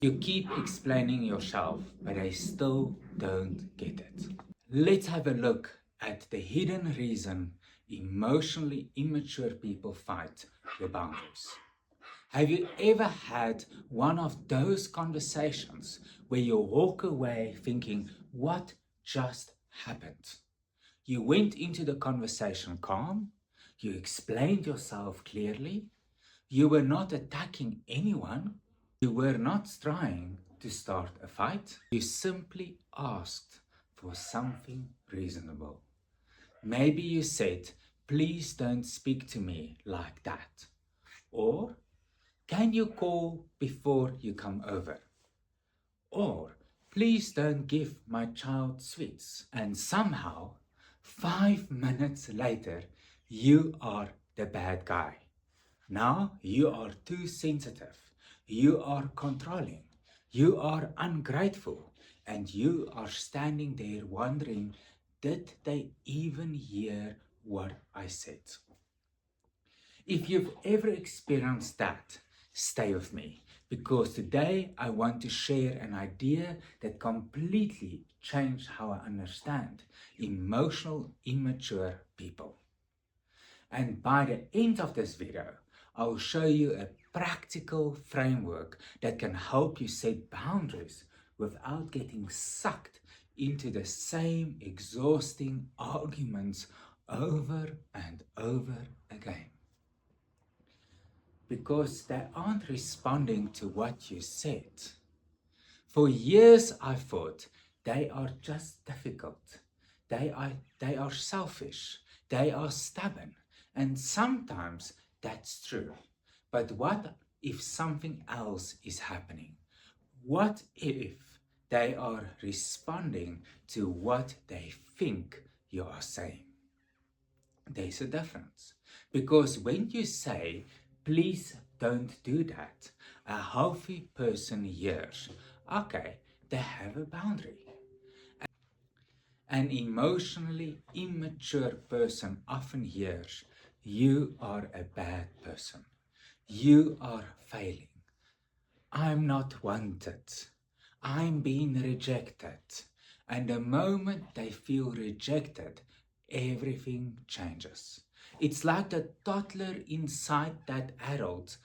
You keep explaining yourself, but I still don't get it. Let's have a look at the hidden reason emotionally immature people fight their boundaries. Have you ever had one of those conversations where you walk away thinking, what just happened? You went into the conversation calm, you explained yourself clearly, you were not attacking anyone, you were not trying to start a fight, you simply asked for something reasonable. Maybe you said, please don't speak to me like that. Or, can you call before you come over? Or, please don't give my child sweets. And somehow, 5 minutes later, you are the bad guy. Now you are too sensitive. You are controlling. You are ungrateful. And you are standing there wondering, did they even hear what I said? If you've ever experienced that, stay with me, because today I want to share an idea that completely changed how I understand emotional immature people. And by the end of this video, I'll show you a practical framework that can help you set boundaries without getting sucked into the same exhausting arguments over and over again. Because they aren't responding to what you said. For years I thought they are just difficult. They are selfish. They are stubborn. And sometimes that's true. But what if something else is happening? What if they are responding to what they think you are saying? There's a difference. Because when you say, please don't do that, a healthy person hears, okay, they have a boundary. An emotionally immature person often hears, you are a bad person. You are failing. I'm not wanted. I'm being rejected. And the moment they feel rejected, everything changes. It's like the toddler inside that adult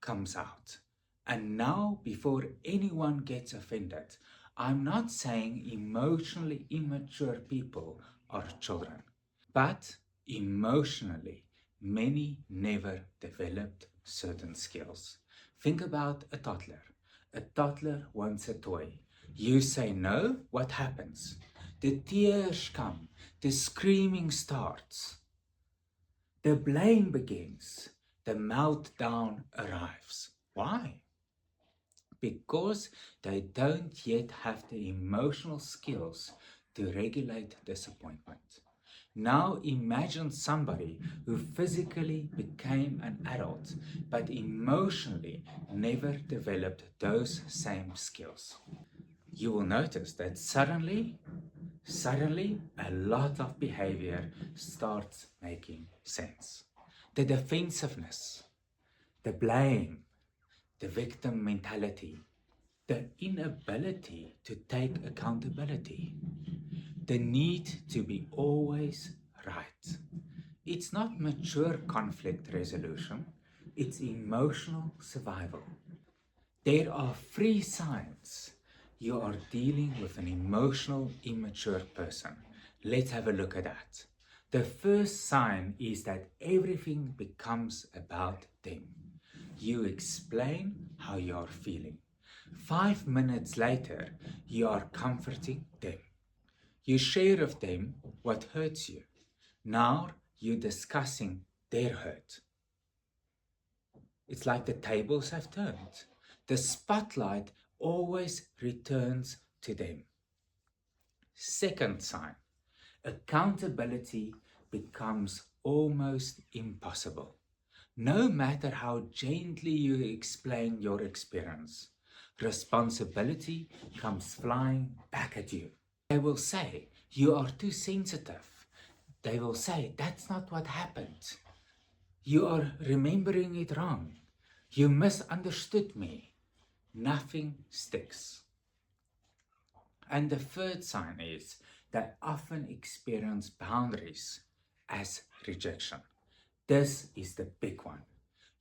comes out. And now, before anyone gets offended, I'm not saying emotionally immature people are children, but emotionally, many never developed certain skills. Think about a toddler. A toddler wants a toy. You say no, what happens? The tears come, the screaming starts, the blame begins, the meltdown arrives. Why? Because they don't yet have the emotional skills to regulate disappointment. Now imagine somebody who physically became an adult but emotionally never developed those same skills. You will notice that suddenly a lot of behavior starts making sense. The defensiveness, the blame, the victim mentality, the inability to take accountability, the need to be always right. It's not mature conflict resolution, it's emotional survival. There are three signs you are dealing with an emotional immature person. Let's have a look at that. The first sign is that everything becomes about them. You explain how you are feeling. 5 minutes later, you are comforting them. You share with them what hurts you. Now you're discussing their hurt. It's like the tables have turned. The spotlight always returns to them. Second sign, accountability becomes almost impossible. No matter how gently you explain your experience, responsibility comes flying back at you. They will say, you are too sensitive. They will say, that's not what happened. You are remembering it wrong. You misunderstood me. nothing sticks. And the third sign is they often experience boundaries as rejection. This is the big one.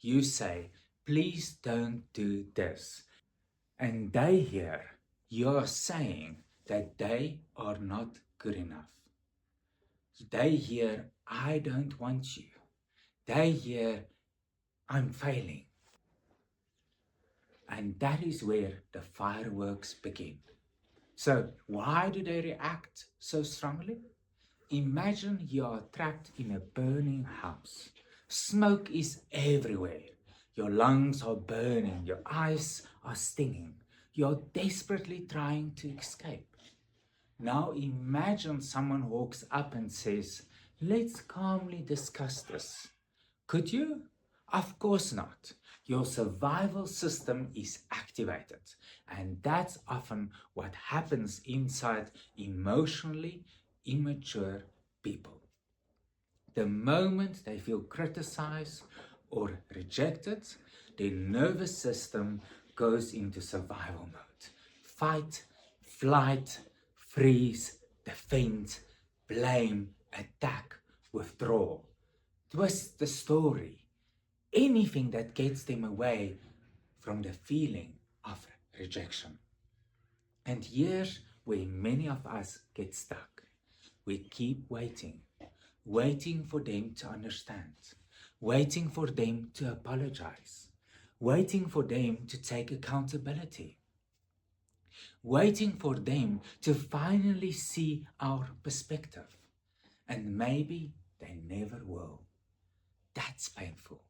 You say, please don't do this. And they hear you are saying that they are not good enough. They hear, I don't want you. They hear, I'm failing. And that is where the fireworks begin. So, why do they react so strongly? Imagine you are trapped in a burning house. Smoke is everywhere. Your lungs are burning, your eyes are stinging. You're desperately trying to escape. Now imagine someone walks up and says, let's calmly discuss this. Could you? Of course not. Your survival system is activated, and that's often what happens inside emotionally immature people. The moment they feel criticized or rejected, their nervous system goes into survival mode. Fight, flight, freeze, defend, blame, attack, withdraw. Twist the story. Anything that gets them away from the feeling of rejection. And here's where many of us get stuck. We keep waiting for them to understand, waiting for them to apologize, waiting for them to take accountability, waiting for them to finally see our perspective. And maybe they never will. That's painful,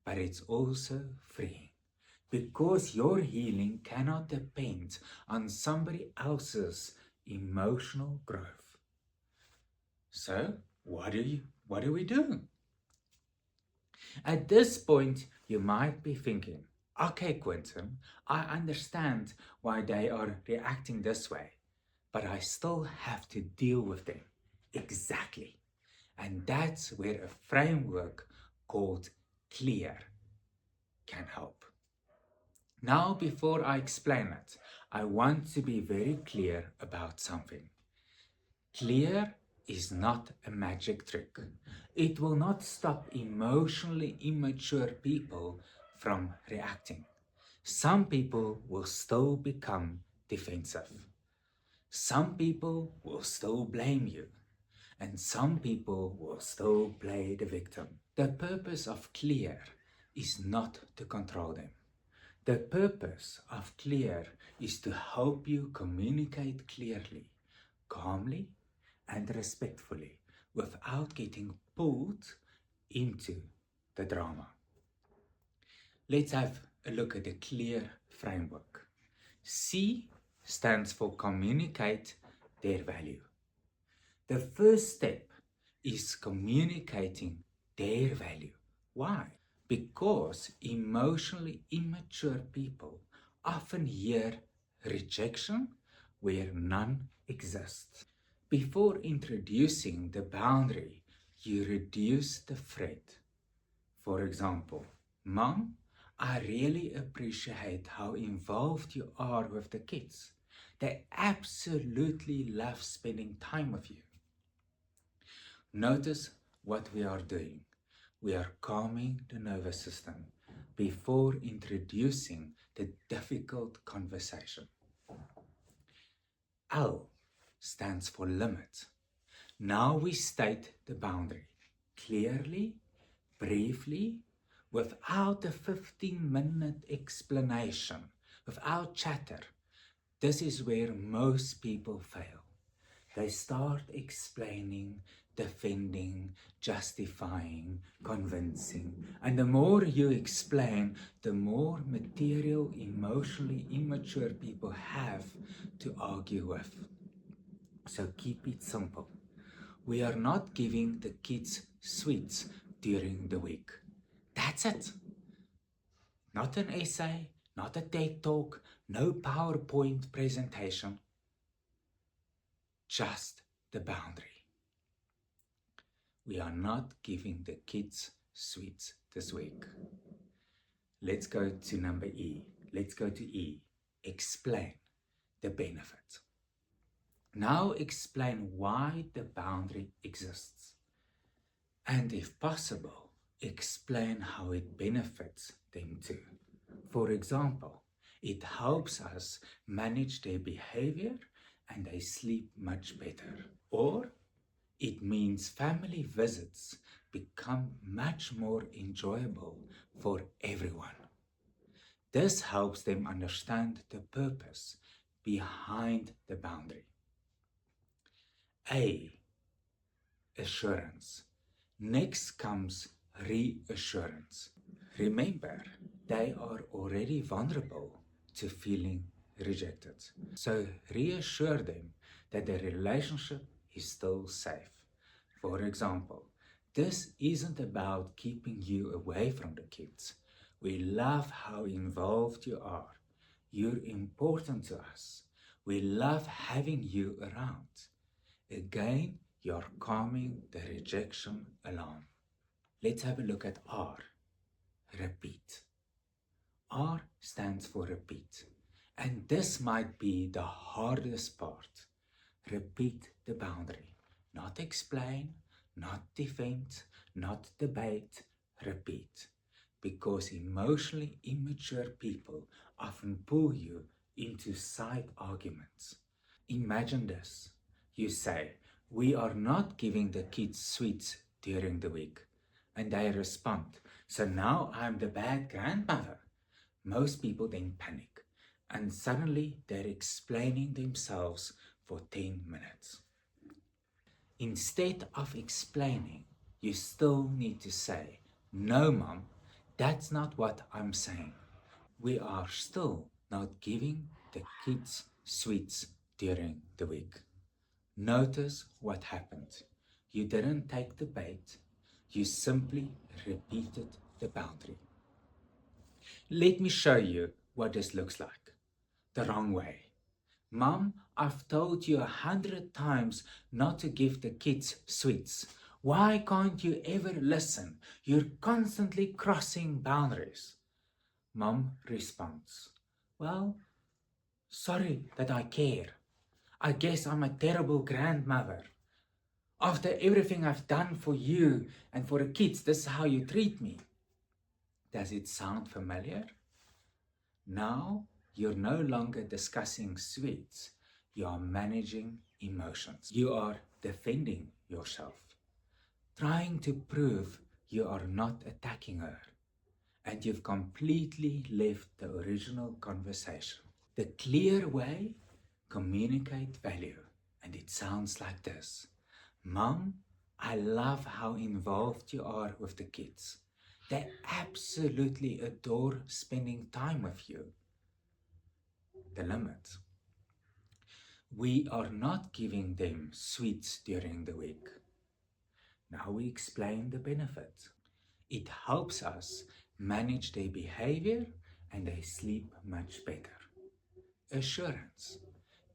but it's also freeing, because your healing cannot depend on somebody else's emotional growth. So, what do we do? At this point, you might be thinking, okay, Quentin, I understand why they are reacting this way, but I still have to deal with them. Exactly. And that's where a framework called C.L.E.A.R can help. Now, before I explain it, I want to be very clear about something. C.L.E.A.R is not a magic trick. It will not stop emotionally immature people from reacting. Some people will still become defensive. Some people will still blame you. And some people will still play the victim. The purpose of C.L.E.A.R is not to control them. The purpose of C.L.E.A.R is to help you communicate clearly, calmly, and respectfully without getting pulled into the drama. Let's have a look at the C.L.E.A.R framework. C stands for communicate their value. The first step is communicating their value. Why? Because emotionally immature people often hear rejection where none exists. Before introducing the boundary, you reduce the threat. For example, Mom, I really appreciate how involved you are with the kids. They absolutely love spending time with you. Notice what we are doing. We are calming the nervous system before introducing the difficult conversation. L stands for limit. Now we state the boundary clearly, briefly, without a 15-minute explanation, without chatter. This is where most people fail. They start explaining, defending, justifying, convincing. And the more you explain, the more material, emotionally immature people have to argue with. So keep it simple. We are not giving the kids sweets during the week. That's it. Not an essay, not a TED talk, no PowerPoint presentation. Just the boundary. We are not giving the kids sweets this week. Let's go to number E. Let's go to E. Explain the benefit. Now explain why the boundary exists. And if possible, explain how it benefits them too. For example, it helps us manage their behavior and they sleep much better. Or it means family visits become much more enjoyable for everyone. This helps them understand the purpose behind the boundary. A. Assurance. Next comes reassurance. Remember, they are already vulnerable to feeling rejected. So reassure them that the relationship is still safe. For example, this isn't about keeping you away from the kids. We love how involved you are. You're important to us. We love having you around. Again, you're calming the rejection alarm. Let's have a look at R. Repeat. R stands for repeat. And this might be the hardest part. Repeat the boundary. Not explain, not defend, not debate. Repeat. Because emotionally immature people often pull you into side arguments. Imagine this. You say, "We are not giving the kids sweets during the week." And they respond, "So now I'm the bad grandmother." Most people then panic and suddenly they're explaining themselves for 10 minutes. Instead of explaining, you still need to say, "No, Mom, that's not what I'm saying. We are still not giving the kids sweets during the week." Notice what happened. You didn't take the bait, you simply repeated the boundary. Let me show you what this looks like. The wrong way. "Mom, I've told you 100 times not to give the kids sweets. Why can't you ever listen? You're constantly crossing boundaries." Mom responds, "Well, sorry that I care. I guess I'm a terrible grandmother. After everything I've done for you and for the kids, this is how you treat me." Does it sound familiar? Now you're no longer discussing sweets. You are managing emotions. You are defending yourself, trying to prove you are not attacking her. And you've completely left the original conversation. The C.L.E.A.R way, communicate value. And it sounds like this. "Mom, I love how involved you are with the kids. They absolutely adore spending time with you." The limit. We are not giving them sweets during the week. Now we explain the benefit. It helps us manage their behavior and they sleep much better. Assurance.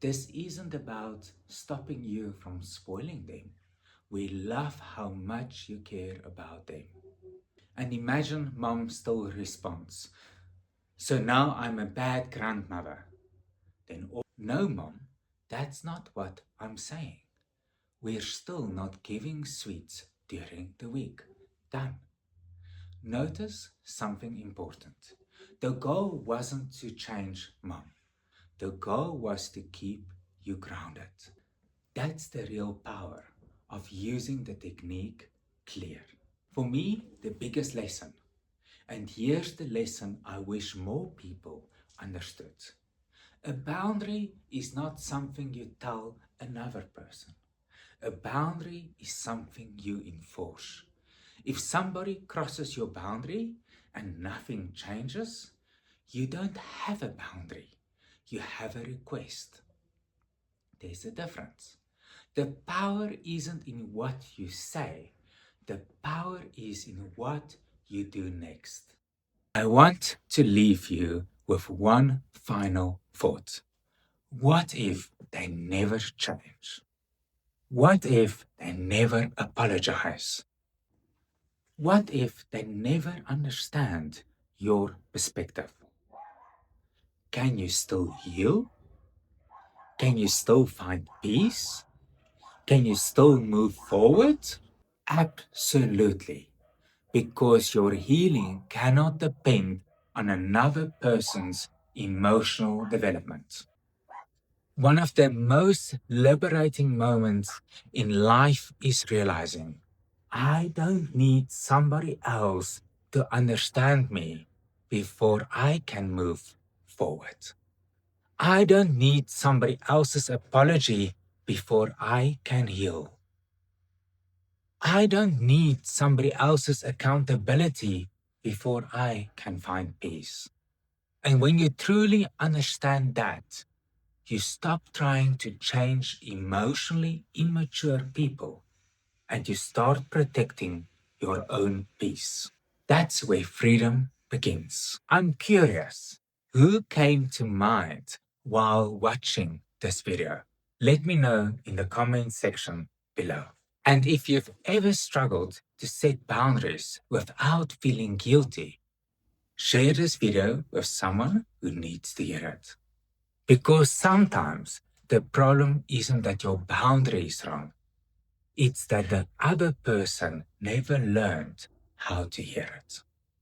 This isn't about stopping you from spoiling them. We love how much you care about them. And imagine Mom still responds, "So now I'm a bad grandmother." Then, "No, Mom, that's not what I'm saying. We're still not giving sweets during the week." Done. Notice something important. The goal wasn't to change Mom. The goal was to keep you grounded. That's the real power of using the technique C.L.E.A.R. For me, the biggest lesson, and here's the lesson I wish more people understood. A boundary is not something you tell another person. A boundary is something you enforce. If somebody crosses your boundary and nothing changes, you don't have a boundary. You have a request. There's a difference. The power isn't in what you say. The power is in what you do next. I want to leave you with one final thought. What if they never change? What if they never apologize? What if they never understand your perspective? can you still heal? Can you still find peace? Can you still move forward? Absolutely. Because your healing cannot depend on another person's emotional development. One of the most liberating moments in life is realizing I don't need somebody else to understand me before I can move forward. I don't need somebody else's apology before I can heal. I don't need somebody else's accountability before I can find peace. And when you truly understand that, you stop trying to change emotionally immature people and you start protecting your own peace. That's where freedom begins. I'm curious, who came to mind while watching this video? Let me know in the comment section below. And if you've ever struggled to set boundaries without feeling guilty, share this video with someone who needs to hear it. Because sometimes the problem isn't that your boundary is wrong. It's that the other person never learned how to hear it.